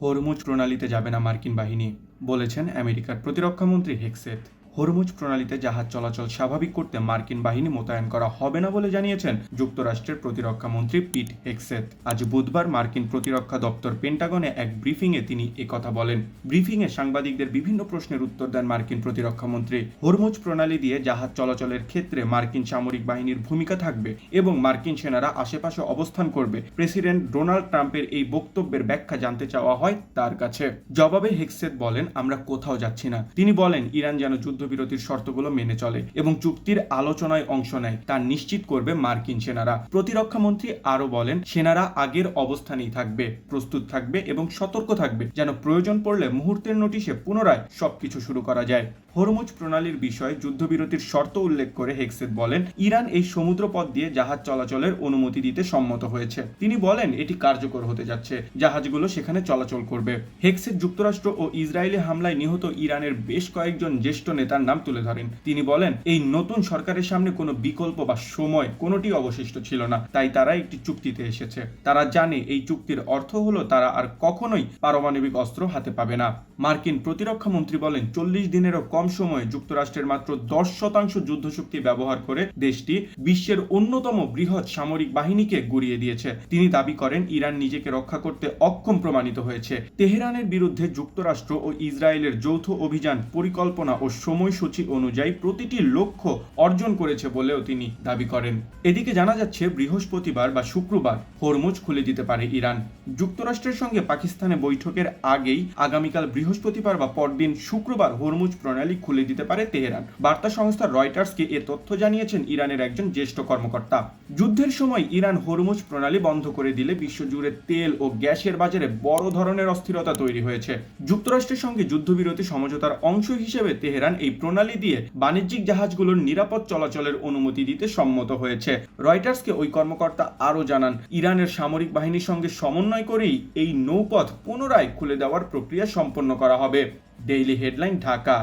Hormuz প্রণালীতে যাবে না মার্কিন বাহিনী, বলেছেন আমেরিকার প্রতিরক্ষামন্ত্রী হেগসেথ। হরমুজ প্রণালীতে জাহাজ চলাচল স্বাভাবিক করতে মার্কিন বাহিনী মোতায়েন করা হবে না বলে জানিয়েছেন যুক্তরাষ্ট্রের প্রতিরক্ষামন্ত্রী পিট হেগসেথ। আজ বুধবার মার্কিন প্রতিরক্ষা দপ্তর পেন্টাগনে এক ব্রিফিংয়ে তিনি একথা বলেন। ব্রিফিংয়ে সাংবাদিকদের বিভিন্ন প্রশ্নের উত্তর দেন মার্কিন প্রতিরক্ষামন্ত্রী। হরমুজ প্রণালী দিয়ে জাহাজ চলাচলের ক্ষেত্রে মার্কিন সামরিক বাহিনীর ভূমিকা থাকবে এবং মার্কিন সেনারা আশেপাশে অবস্থান করবে। প্রেসিডেন্ট ডোনাল্ড ট্রাম্পের এই বক্তব্যের ব্যাখ্যা জানতে চাওয়া হয় তার কাছে। জবাবে হেগসেথ বলেন, আমরা কোথাও যাচ্ছি না। তিনি বলেন, ইরান যেন যুদ্ধবিরতির শর্তগুলো মেনে চলে এবং চুক্তির আলোচনায় অংশ নেয় তা নিশ্চিত করবে মার্কিন সেনারা। প্রতিরক্ষামন্ত্রী আরো বলেন, সেনারা আগের অবস্থানেই থাকবে, প্রস্তুত থাকবে এবং সতর্ক থাকবে যেন প্রয়োজন পড়লে মুহূর্তের নোটিশে পুনরায় সবকিছু শুরু করা যায়। হরমুজ প্রণালীর বিষয়ে যুদ্ধবিরতির শর্ত উল্লেখ করে হেগসেথ বলেন, ইরান এই সমুদ্রপথ দিয়ে জাহাজ চলাচলের অনুমতি দিতে সম্মত হয়েছে। তিনি বলেন, এটি কার্যকর হতে যাচ্ছে, জাহাজগুলো সেখানে চলাচল করবে। হেগসেথ যুক্তরাষ্ট্র ও ইসরায়েলি হামলায় নিহত ইরানের বেশ কয়েকজন জ্যেষ্ঠ নেতার নাম তুলে ধরেন। তিনি বলেন, এই নতুন সরকারের সামনে কোনো বিকল্প বা সময় কোনোটি অবশিষ্ট ছিল না, তাই তারা একটি চুক্তিতে এসেছে। তারা জানে এই চুক্তির অর্থ হলো তারা আর কখনোই পারমাণবিক অস্ত্র হাতে পাবে না। মার্কিন প্রতিরক্ষা মন্ত্রী বলেন, 40 দিনেরও কম সময়ে যুক্তরাষ্ট্রের মাত্র 10% যুদ্ধশক্তি ব্যবহার করে দেশটি বিশ্বের অন্যতম বৃহৎ সামরিক বাহিনীকে গুড়িয়ে দিয়েছে। তিনি দাবি করেন, ইরান নিজেকে রক্ষা করতে অক্ষম প্রমাণিত হয়েছে। তেহরানের বিরুদ্ধে যুক্তরাষ্ট্র ও ইসরায়েলের যৌথ অভিযান পরিকল্পনা ও সময়সূচি অনুযায়ী প্রতিটি লক্ষ্য অর্জন করেছে বলেও তিনি দাবি করেন। এদিকে জানা যাচ্ছে বৃহস্পতিবার বা শুক্রবার হরমুজ খুলে দিতে পারে ইরান। যুক্তরাষ্ট্রের সঙ্গে পাকিস্তানে বৈঠকের আগেই আগামীকাল বৃহস্পতিবার বা পরদিন শুক্রবার হরমুজ প্রণালী খুলে দিতে পারে তেহরান। বার্তা সংস্থা রয়টার্সকে এ তথ্য জানিয়েছেন ইরানের একজন জ্যেষ্ঠ কর্মকর্তা। যুদ্ধের সময় ইরান হরমুজ প্রণালী বন্ধ করে দিলে বিশ্বজুড়ে তেল ও গ্যাসের বাজারে বড় ধরনের অস্থিরতা তৈরি হয়েছে। যুক্তরাষ্ট্রের সঙ্গে যুদ্ধবিরতি সমঝোতার অংশ হিসেবে তেহরান এই প্রণালী দিয়ে বাণিজ্যিক জাহাজগুলোর নিরাপদ চলাচলের অনুমতি দিতে সম্মত হয়েছে। রয়টার্সকে ওই কর্মকর্তা আরও জানান, ইরানের সামরিক বাহিনীর সঙ্গে সমন্বয় করেই এই নৌপথ পুনরায় খুলে দেওয়ার প্রক্রিয়া সম্পন্ন করা হবে। Daily headline, Dhaka.